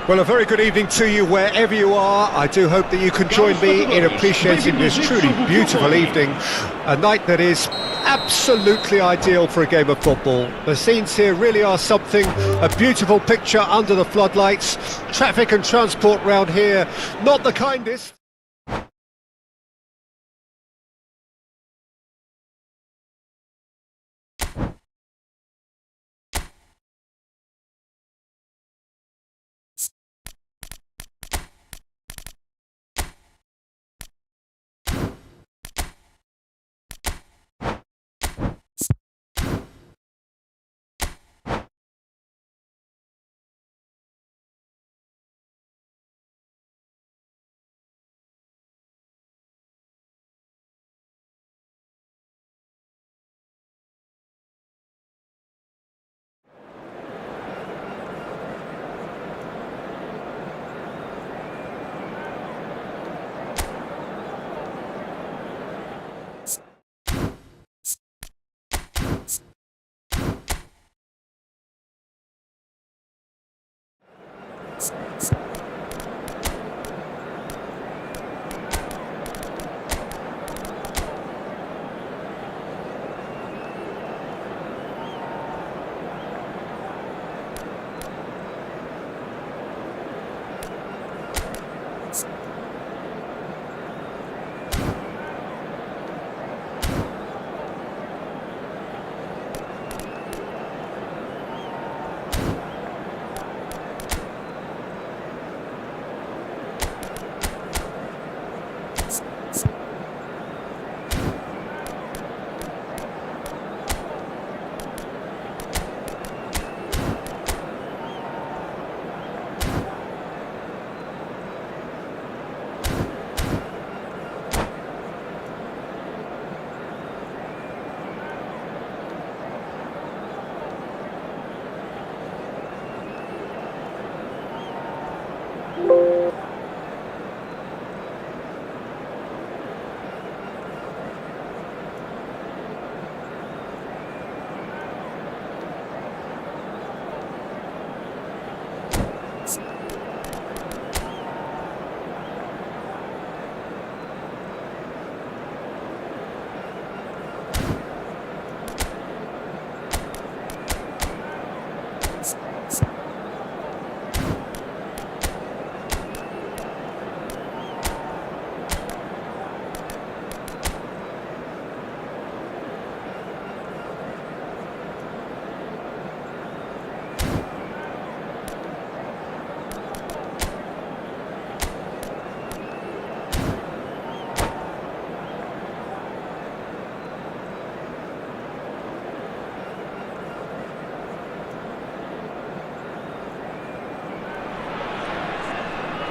Well, a very good evening to you wherever you are. I do hope that you can join me in appreciating this truly beautiful evening. A night that is absolutely ideal for a game of football. The scenes here really are something. A beautiful picture under the floodlights. Traffic and transport round here, not the kindest.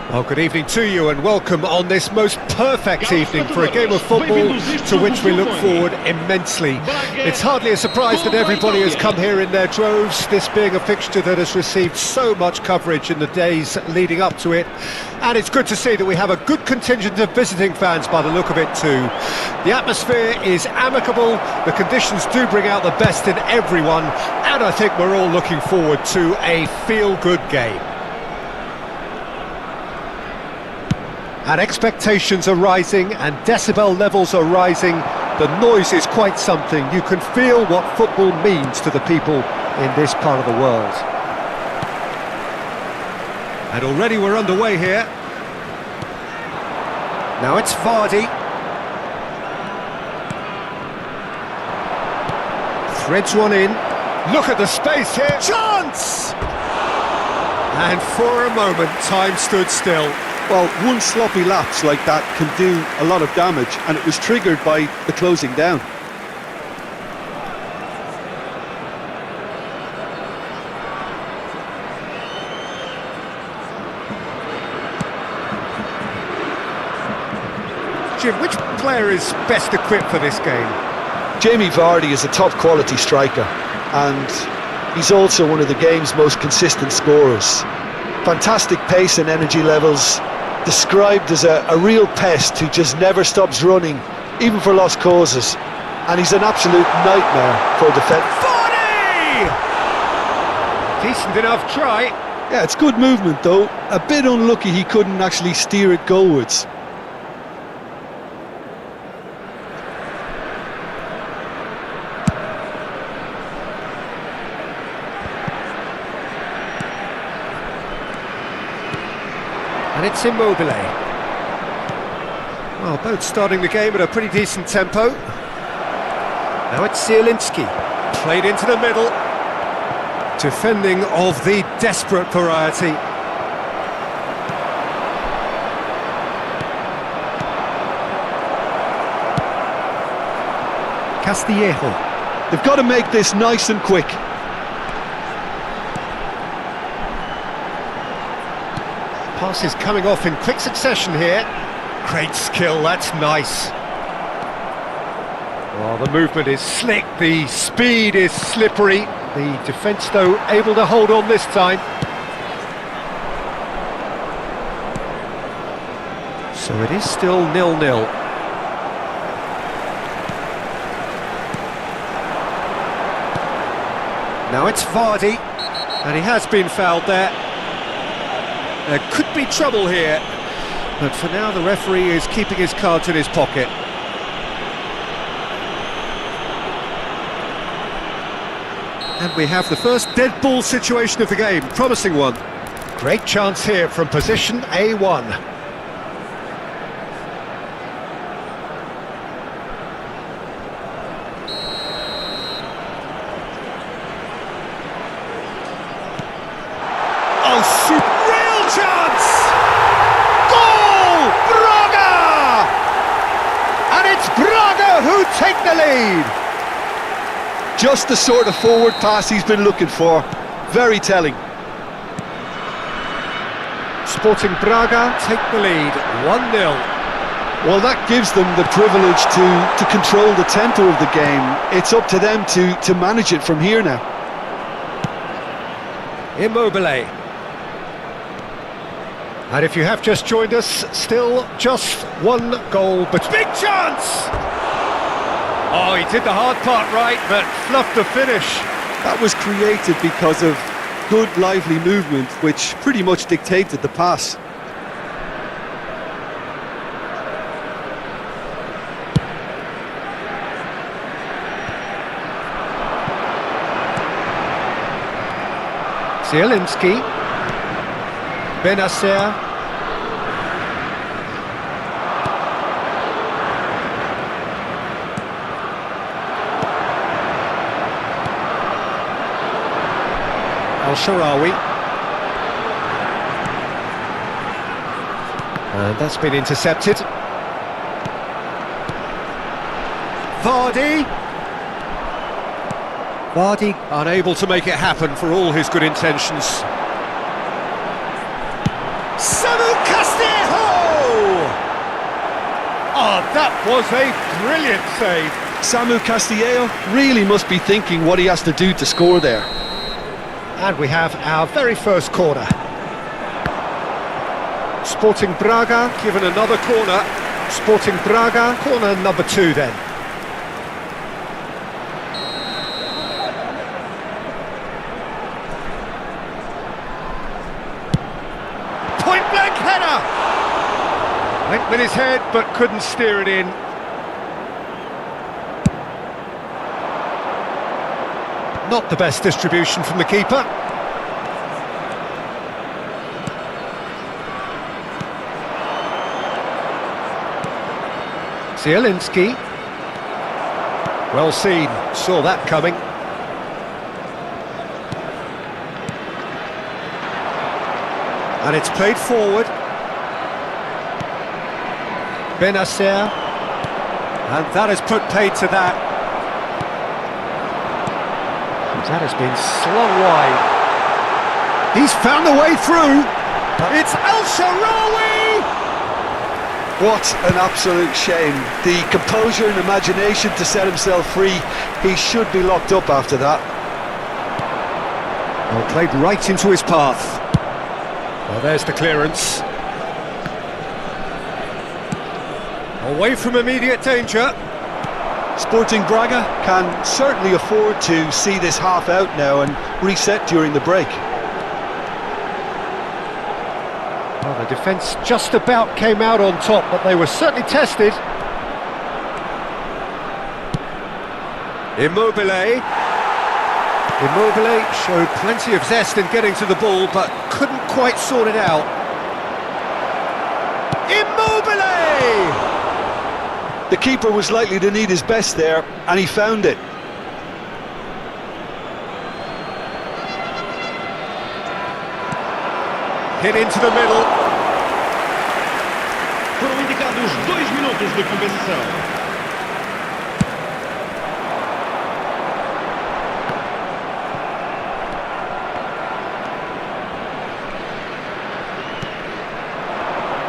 Well, good evening to you and welcome on this most perfect evening for a game of football to which we look forward immensely. It's hardly a surprise that everybody has come here in their droves, this being a fixture that has received so much coverage in the days leading up to it. And it's good to see that we have a good contingent of visiting fans by the look of it too. The atmosphere is amicable, the conditions do bring out the best in everyone, and I think we're all looking forward to a feel-good game. And expectations are rising and decibel levels are rising. The noise is quite something. You can feel what football means to the people in this part of the world. And already we're underway here. Now it's Vardy. Threads one in. Look at the space here. Chance! And for a moment, time stood still. Well, one sloppy lapse like that can do a lot of damage, and it was triggered by the closing down. Jim, which player is best equipped for this game? Jamie Vardy is a top quality striker, and he's also one of the game's most consistent scorers. Fantastic pace and energy levels, described as a real pest who just never stops running, even for lost causes. And he's an absolute nightmare for defence. Vardy! Decent enough try. Yeah, it's good movement though. A bit unlucky he couldn't actually steer it goalwards. And it's Immobile. Well, both starting the game at a pretty decent tempo. Now it's Zielinski, played into the middle. Defending of the desperate variety. Castillejo. They've got to make this nice and quick. Pass is coming off in quick succession here. Great skill, that's nice. Oh, the movement is slick, the speed is slippery. The defence, though, able to hold on this time. So it is still 0-0. Now it's Vardy, and he has been fouled there. There could be trouble here, but for now the referee is keeping his cards in his pocket. And we have the first dead ball situation of the game, promising one. Great chance here from position A1. Oh, real chance! Goal! Braga! And it's Braga who take the lead. Just the sort of forward pass he's been looking for. Very telling. Sporting Braga take the lead, 1-0. Well, that gives them the privilege to control the tempo of the game. It's up to them to manage it from here now. Immobile. And if you have just joined us, still just one goal, but big chance! Oh, he did the hard part right, but fluffed the finish. That was created because of good, lively movement, which pretty much dictated the pass. Zielinski. Benacer. Al-Sharawi. And that's been intercepted. Vardy. Vardy unable to make it happen for all his good intentions. Samu Castillejo! Oh, that was a brilliant save. Samu Castillejo really must be thinking what he has to do to score there. And we have our very first corner. Sporting Braga given another corner. Sporting Braga, corner number 2 then. Point blank header! Went with his head but couldn't steer it in. Not the best distribution from the keeper. Zielinski. Well seen, saw that coming. And it's played forward. Benacer. And that has put paid to that. That has been slung wide. He's found a way through. It's Al-Sharawi! What an absolute shame. The composure and imagination to set himself free. He should be locked up after that. Well, played right into his path. Well, there's the clearance. Away from immediate danger. Sporting Braga can certainly afford to see this half out now and reset during the break. The defence just about came out on top, but they were certainly tested. Immobile showed plenty of zest in getting to the ball, but couldn't quite sort it out. Immobile! The keeper was likely to need his best there, and he found it. Hit into the middle. Foram indicados 2 minutos de compensação.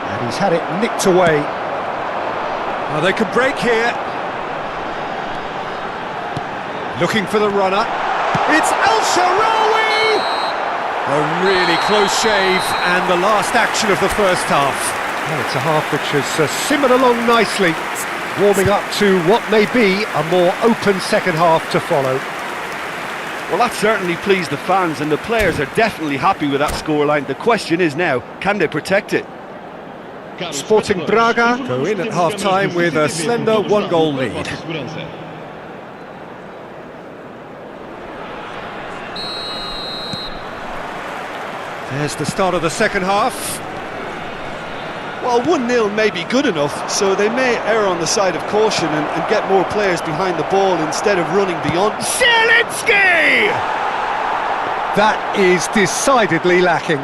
And he's had it nicked away. Oh, they could break here. Looking for the runner. It's El Shaarawy! A really close shave, and the last action of the first half. Well, it's a half which has simmered along nicely, warming up to what may be a more open second half to follow. Well, that certainly pleased the fans, and the players are definitely happy with that scoreline. The question is now, can they protect it? Sporting Braga go in at half-time with a slender 1-goal lead. There's the start of the second half. Well, 1-0 may be good enough, so they may err on the side of caution and get more players behind the ball instead of running beyond. Zielinski! That is decidedly lacking.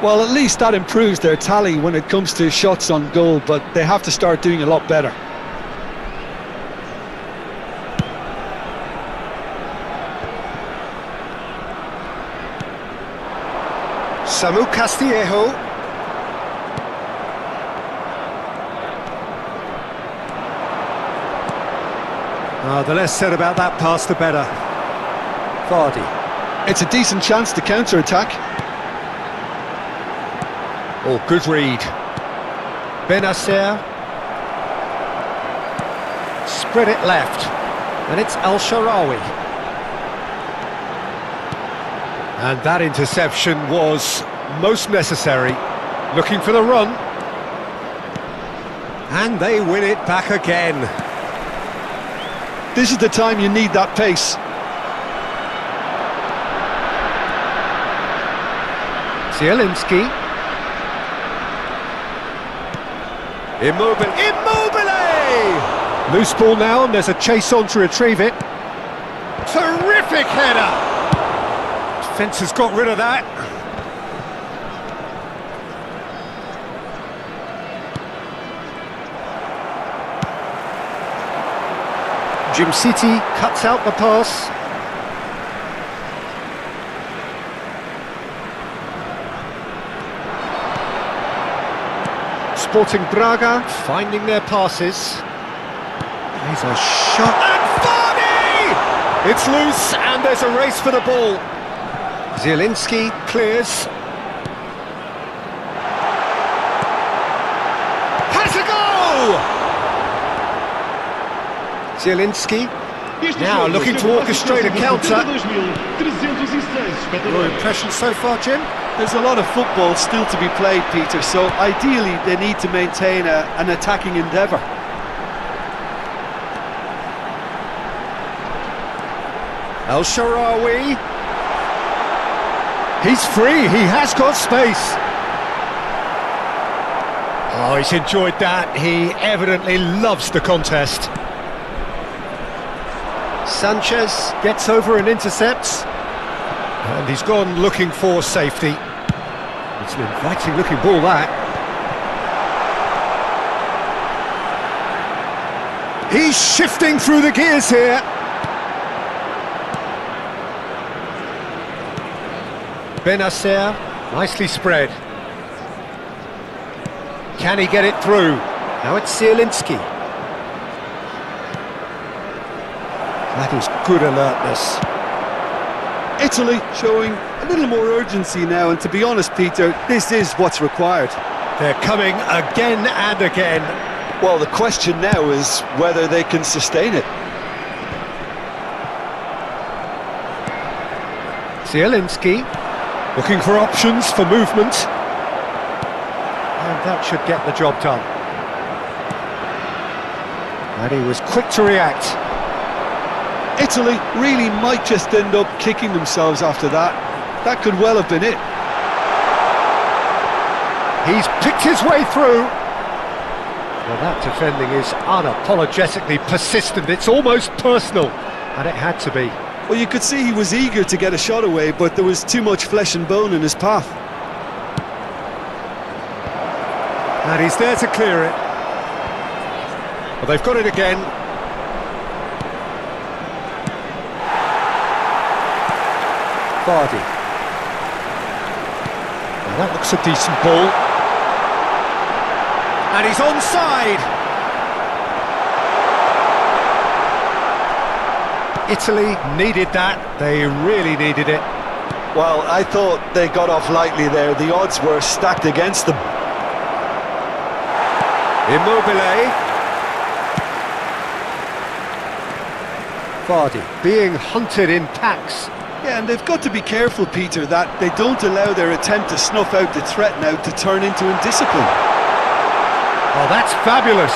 Well, at least that improves their tally when it comes to shots on goal, but they have to start doing a lot better. Samu Castillejo. The less said about that pass, the better. Vardy. It's a decent chance to counter-attack. Oh, good read. Benacer. Spread it left. And it's El Shaarawy. And that interception was most necessary. Looking for the run. And they win it back again. This is the time you need that pace. Zielinski. Immobile! Loose ball now, and there's a chase on to retrieve it. Terrific header! Defence has got rid of that. Jim City cuts out the pass. Sporting Braga finding their passes. There's a shot, and Vardy! It's loose, and there's a race for the ball. Zielinski clears. Has a goal! Zielinski now looking to orchestrate a counter. Your impression so far, Jim? There's a lot of football still to be played, Peter, so ideally they need to maintain an attacking endeavour. El Shaarawy. He's free, he has got space. Oh, he's enjoyed that. He evidently loves the contest. Sanchez gets over and intercepts. And he's gone looking for safety. It's an inviting looking ball, that. He's shifting through the gears here. Benacer, nicely spread. Can he get it through? Now it's Zielinski. That is good alertness. Italy showing a little more urgency now, and to be honest, Peter, this is what's required. They're coming again and again. Well, the question now is whether they can sustain it. Zielinski looking for options for movement. that should get the job done. And he was quick to react. Italy really might just end up kicking themselves after that. That could well have been it. He's picked his way through. Well, that defending is unapologetically persistent. It's almost personal, and it had to be. Well, you could see he was eager to get a shot away, but there was too much flesh and bone in his path. And he's there to clear it. Well, they've got it again. Vardy. Well, that looks a decent ball. And he's onside. Italy needed that. They really needed it. Well, I thought they got off lightly there. The odds were stacked against them. Immobile. Vardy being hunted in packs. Yeah, and they've got to be careful, Peter, that they don't allow their attempt to snuff out the threat now to turn into indiscipline. Oh, that's fabulous.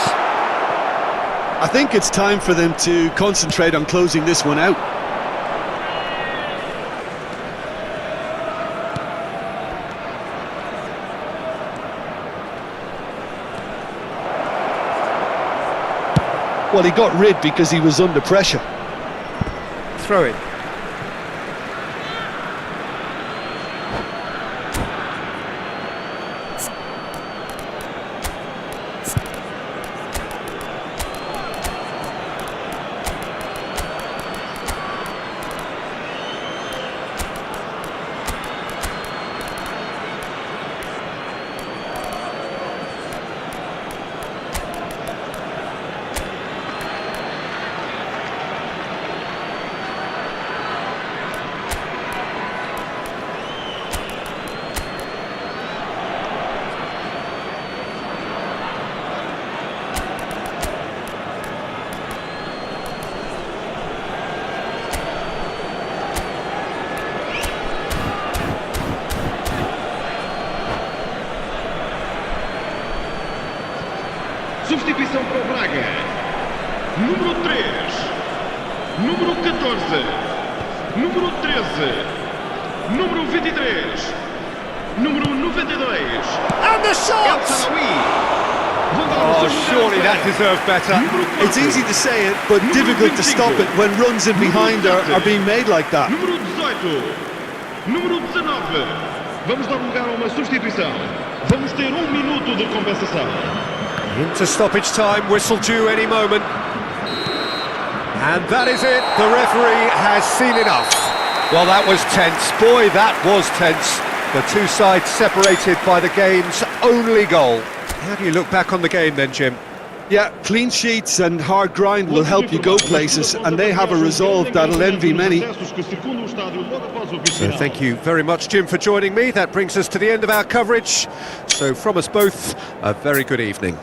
I think it's time for them to concentrate on closing this one out. Well, he got rid because he was under pressure. Throw it. Substituição para o Braga. Número 3. Número 14. Número 13. Número 23. Número 92. And the shot! Oh, surely that deserved better. It's easy to say it, but difficult to stop it when runs in behind are being made like that. Número 18. Número 19. Vamos dar lugar a uma substituição. Vamos ter 1 minuto de compensação. Into stoppage time, whistle due any moment. And that is it, the referee has seen enough. Well, that was tense, boy, that was tense. The two sides separated by the game's only goal. How do you look back on the game then, Jim? Yeah, clean sheets and hard grind will help you go places, and they have a resolve that'll envy many. So thank you very much, Jim, for joining me. That brings us to the end of our coverage. So from us both, a very good evening.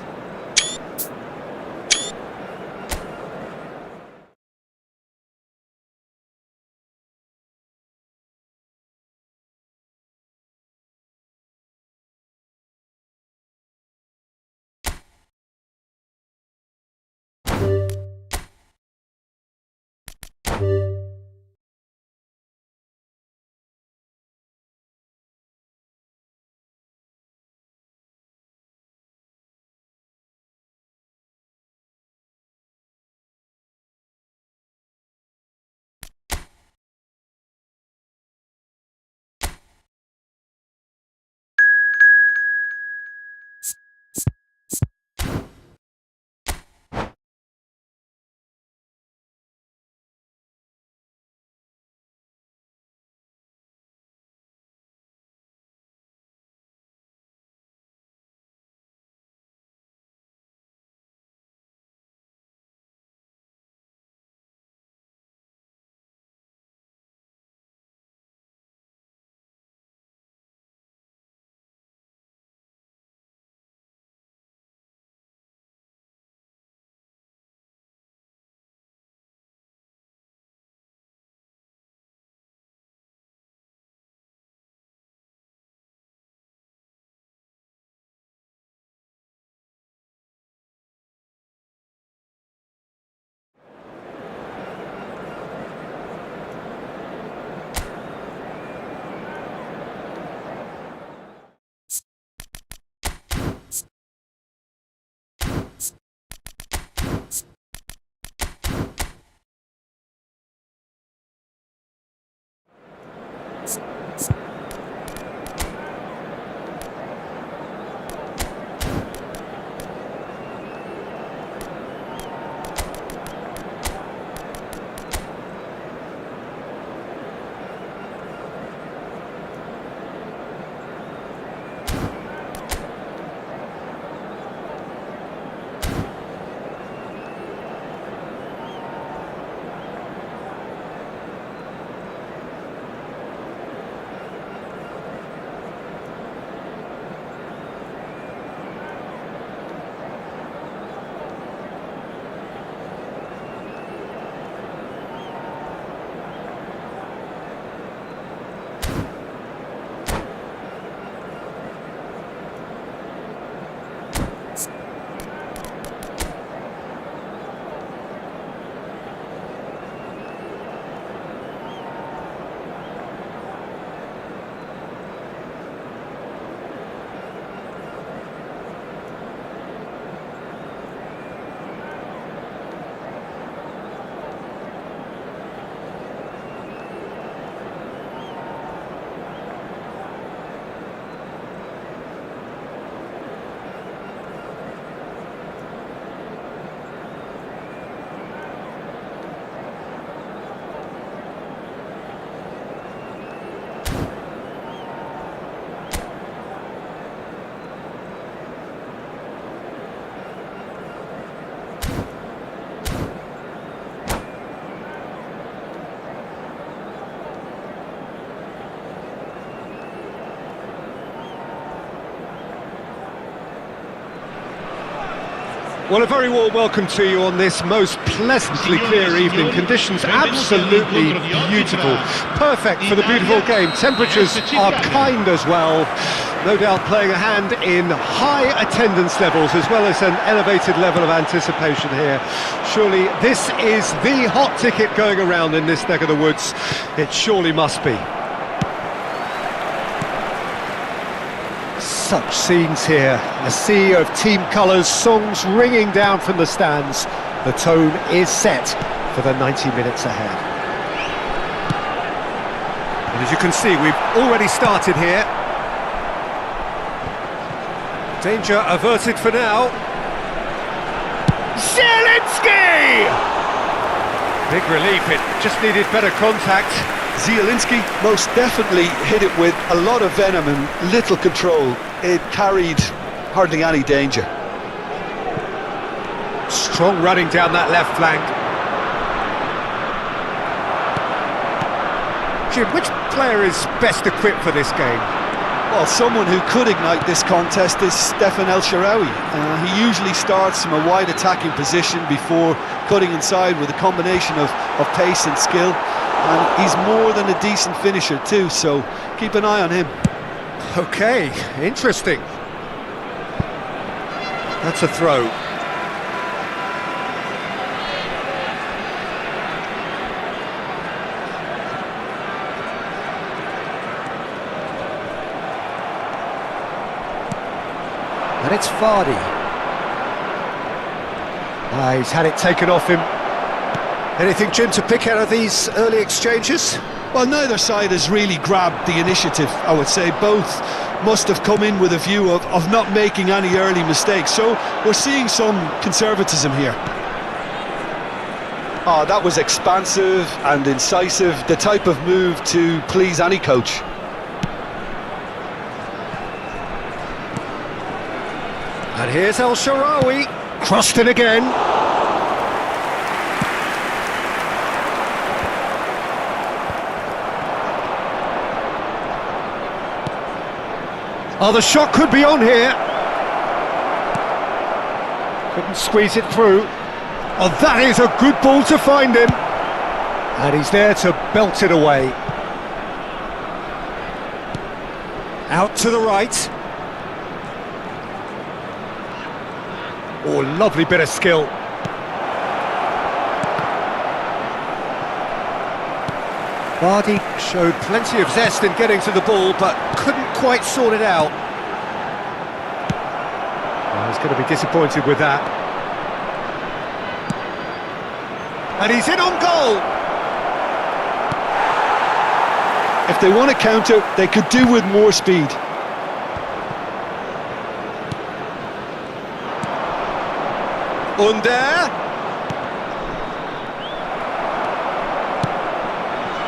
Well, a very warm welcome to you on this most pleasantly clear evening. Conditions absolutely beautiful. Perfect for the beautiful game. Temperatures are kind as well. No doubt playing a hand in high attendance levels as well as an elevated level of anticipation here. Surely this is the hot ticket going around in this neck of the woods. It surely must be. Such scenes here, a sea of team colours, songs ringing down from the stands. The tone is set for the 90 minutes ahead. And as you can see, we've already started here. Danger averted for now. Zielinski! Big relief, it just needed better contact. Zielinski most definitely hit it with a lot of venom and little control. It carried hardly any danger. Strong running down that left flank. Jim, which player is best equipped for this game? Well, someone who could ignite this contest is Stefan El Shaarawy. He usually starts from a wide attacking position before cutting inside with a combination of pace and skill. And he's more than a decent finisher too, so keep an eye on him. Okay, interesting. That's a throw. And it's Vardy. He's had it taken off him. Anything, Jim, to pick out of these early exchanges? Well, neither side has really grabbed the initiative, I would say. Both must have come in with a view of not making any early mistakes. So we're seeing some conservatism here. Oh, that was expansive and incisive, the type of move to please any coach. And here's El Shaarawy. Crossed it again. Oh, the shot could be on here. Couldn't squeeze it through. Oh, that is a good ball to find him. And he's there to belt it away. Out to the right. Oh, lovely bit of skill. Vardy showed plenty of zest in getting to the ball, but couldn't quite sort it out. Oh, he's going to be disappointed with that. And he's in on goal! If they want to counter, they could do with more speed. Under.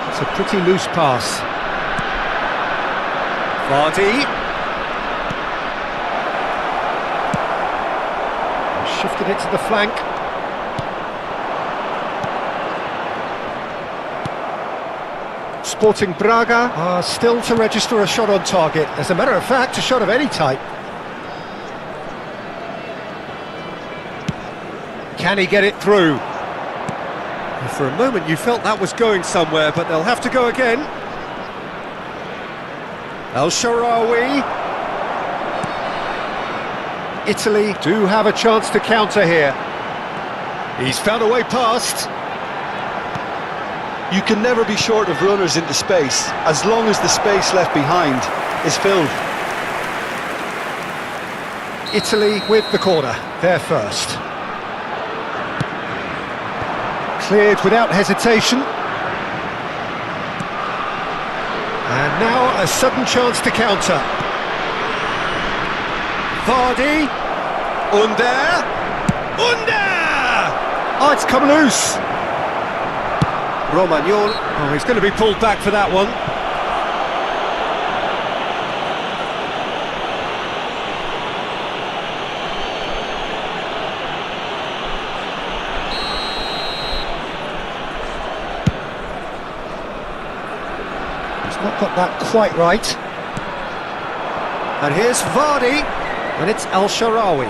It's a pretty loose pass. Vardy. Shifted it to the flank. Sporting Braga are still to register a shot on target. As a matter of fact, a shot of any type. Can he get it through? For a moment you felt that was going somewhere, but they'll have to go again. El Shaarawy. Italy do have a chance to counter here. He's found a way past. You can never be short of runners into space, as long as the space left behind is filled. Italy with the corner, they're first. Cleared without hesitation. And now a sudden chance to counter. Vardy. Under. Oh, it's come loose. Romagnol. Oh, he's going to be pulled back for that one. Not got that quite right. And here's Vardy, and it's El Shaarawy.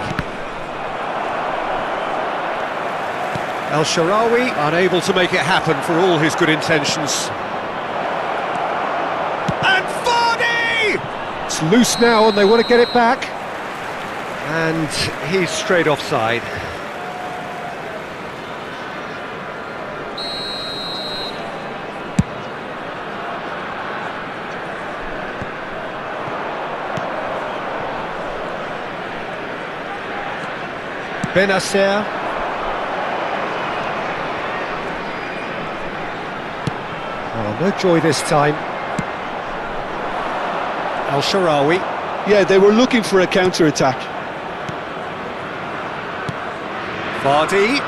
El Shaarawy unable to make it happen for all his good intentions. And Vardy! It's loose now and they want to get it back. And he's straight offside. Benacer. Oh, no joy this time. El Shaarawy. Yeah, they were looking for a counter-attack. Vardy.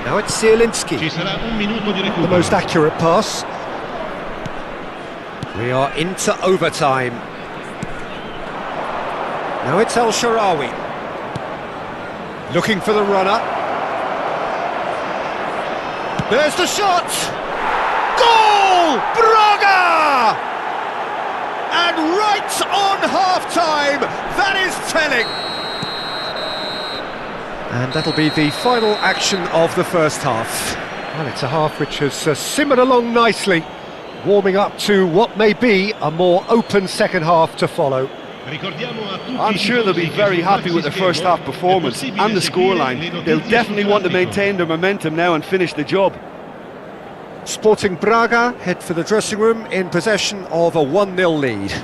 Now it's Zielinski. Ci sarà un minuto di The recupero. most accurate pass. We are into overtime. Now it's El Shaarawy. Looking for the runner. There's the shot! Goal! Braga! And right on half-time, that is telling. And that'll be the final action of the first half. Well, it's a half which has simmered along nicely, warming up to what may be a more open second half to follow. I'm sure they'll be very happy with their first half performance and the scoreline. They'll definitely want to maintain their momentum now and finish the job. Sporting Braga head for the dressing room in possession of a 1-0 lead.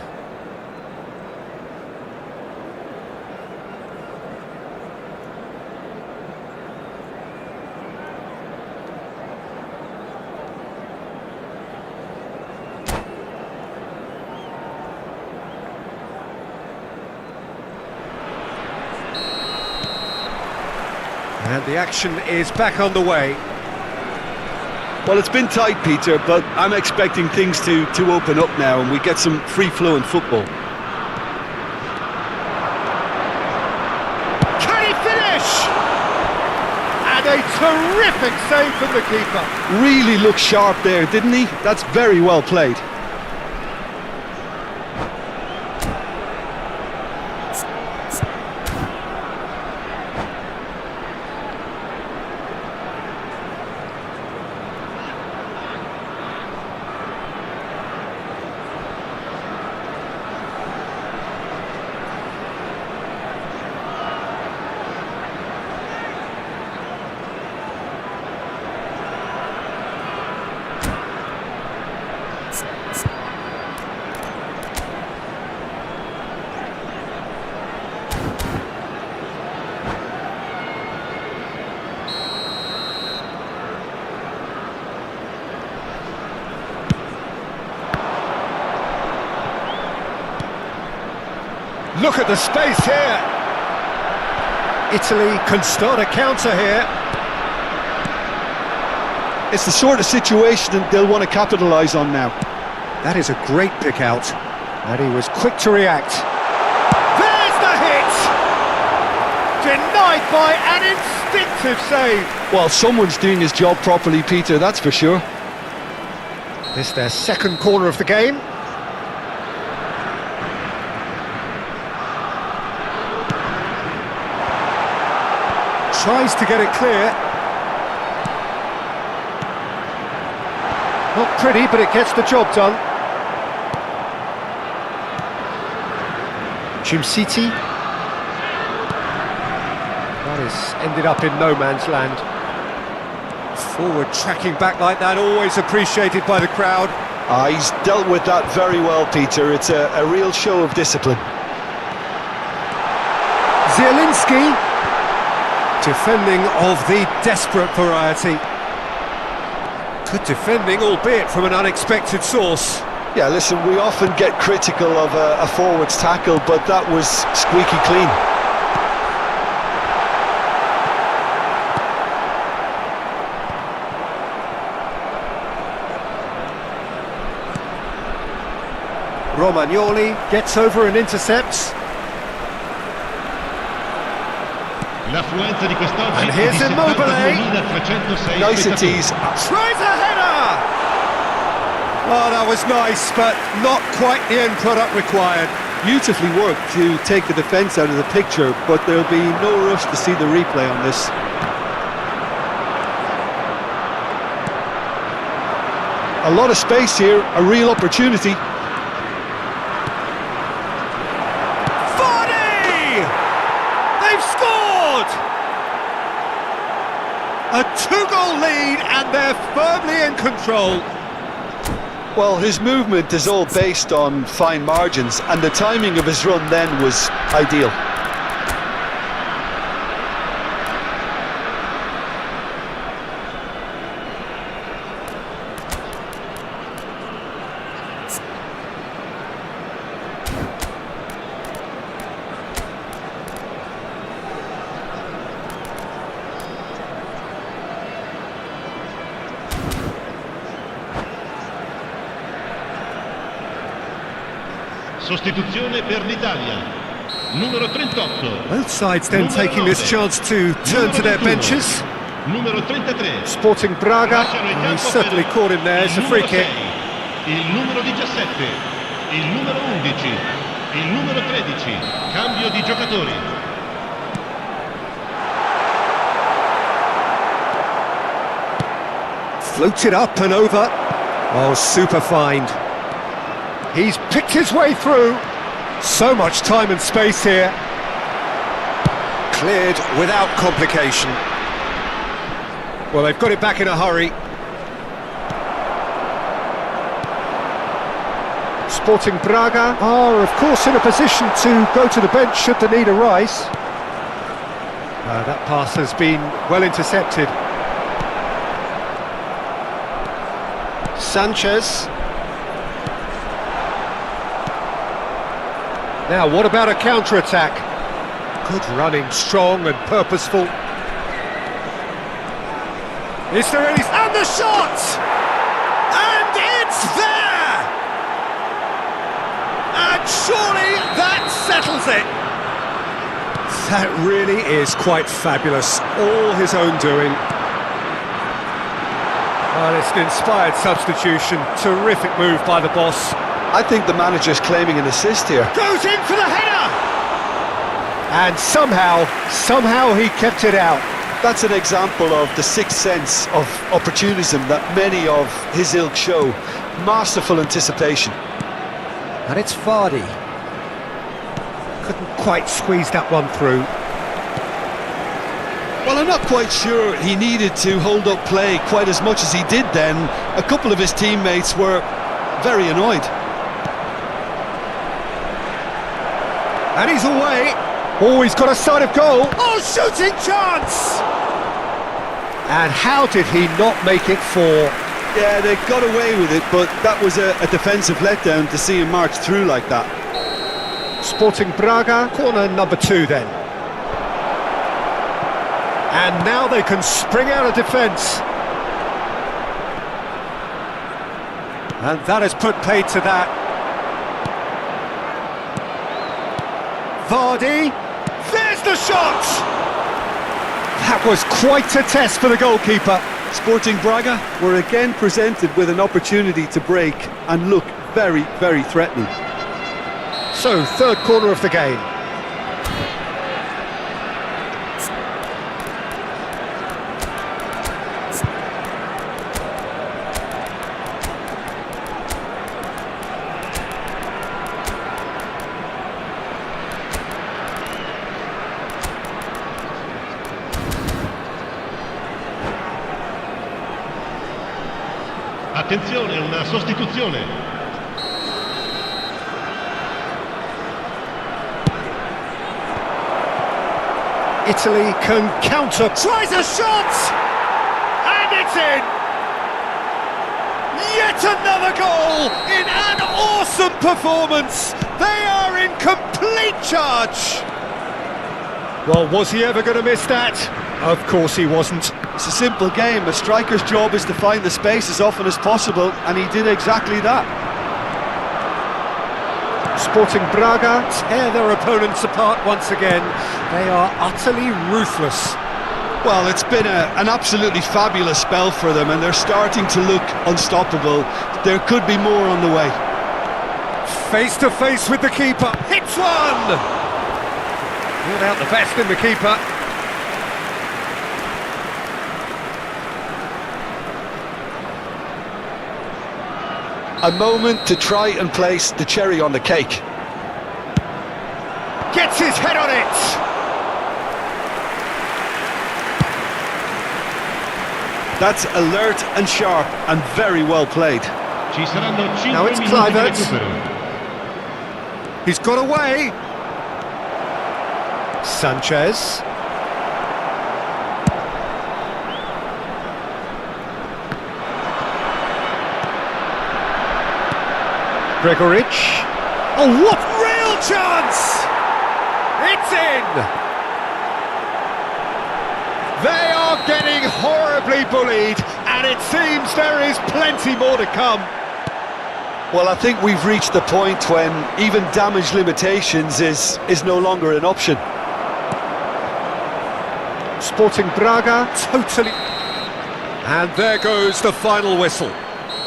And the action is back on the way. Well, it's been tight, Peter, but I'm expecting things to open up now and we get some free-flowing football. Can he finish? And a terrific save from the keeper. Really looked sharp there, didn't he? That's very well played. Look at the space here. Italy can start a counter here. It's the sort of situation that they'll want to capitalise on now. That is a great pick out, and he was quick to react. There's the hit! Denied by an instinctive save. Well, someone's doing his job properly, Peter, that's for sure. This their second corner of the game. Tries to get it clear. Not pretty, but it gets the job done. City. That has ended up in no man's land. Forward tracking back like that, always appreciated by the crowd. He's dealt with that very well, Peter. It's a real show of discipline. Zielinski. Defending of the desperate variety. Good defending, albeit from an unexpected source. Yeah, listen, we often get critical of a forward's tackle, but that was squeaky clean. Romagnoli gets over and intercepts. L'affluenza di quest'oggi And here's è di Immobile. 72.306 Niceties. Tries a header! Oh, that was nice, but not quite the end product required. Beautifully worked to take the defence out of the picture, but there'll be no rush to see the replay on this. A lot of space here, a real opportunity. Vardy! They've scored! A 2-goal lead and they're firmly in control. Well, his movement is all based on fine margins, and the timing of his run then was ideal. Sostituzione per l'Italia. Numero 38. Both sides then taking this chance to turn to their benches. Numero 33. Sporting Braga, he's certainly caught him there, it's a free kick. Il numero 17. Il numero 11. Il numero 13. Cambio di giocatori. Floated up and over. Oh, super find. He's picked his way through. So much time and space here. Cleared without complication. Well, they've got it back in a hurry. Sporting Braga are, of course, in a position to go to the bench should the need arise. That pass has been well intercepted. Sanchez. Now, what about a counter-attack? Good running, strong and purposeful. Is there any... And the shot! And it's there! And surely that settles it! That really is quite fabulous. All his own doing. Well, it's an inspired substitution. Terrific move by the boss. I think the manager's claiming an assist here. Goes in for the header! And somehow he kept it out. That's an example of the sixth sense of opportunism that many of his ilk show. Masterful anticipation. And it's Vardy. Couldn't quite squeeze that one through. Well, I'm not quite sure he needed to hold up play quite as much as he did then. A couple of his teammates were very annoyed. And he's away. Oh, he's got a sight of goal. Oh, shooting chance! And how did he not make it 4? Yeah, they got away with it, but that was a defensive letdown to see him march through like that. Sporting Braga, corner number 2 then. And now they can spring out of defence. And that has put paid to that. Vardy, there's the shot! That was quite a test for the goalkeeper. Sporting Braga were again presented with an opportunity to break and look very, very threatening. So, third corner of the game. Attenzione, una sostituzione. Italy can counter. Tries a shot! And it's in! Yet another goal in an awesome performance! They are in complete charge! Well, was he ever going to miss that? Of course he wasn't. It's a simple game. A striker's job is to find the space as often as possible, and he did exactly that. Sporting Braga tear their opponents apart once again. They are utterly ruthless. Well, it's been an absolutely fabulous spell for them, and they're starting to look unstoppable. There could be more on the way. Face to face with the keeper, hits one! Brought out the best in the keeper. A moment to try and place the cherry on the cake. Gets his head on it! That's alert and sharp and very well played. Now it's Clivert. He's got away. Sanchez. Gregorich. Oh, what real chance! It's in! They are getting horribly bullied, and it seems there is plenty more to come. Well, I think we've reached the point when even damage limitations is no longer an option. Sporting Braga, totally... And there goes the final whistle.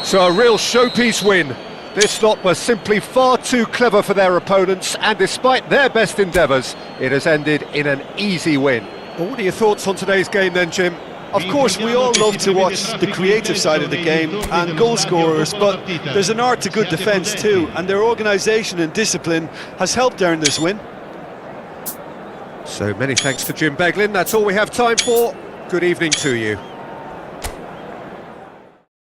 So a real showpiece win. This lot was simply far too clever for their opponents, and despite their best endeavours, it has ended in an easy win. Well, what are your thoughts on today's game then, Jim? Of course, we all love to watch the creative side of the game and goal scorers, but there's an art to good defence too, and their organisation and discipline has helped earn this win. So many thanks to Jim Beglin. That's all we have time for. Good evening to you.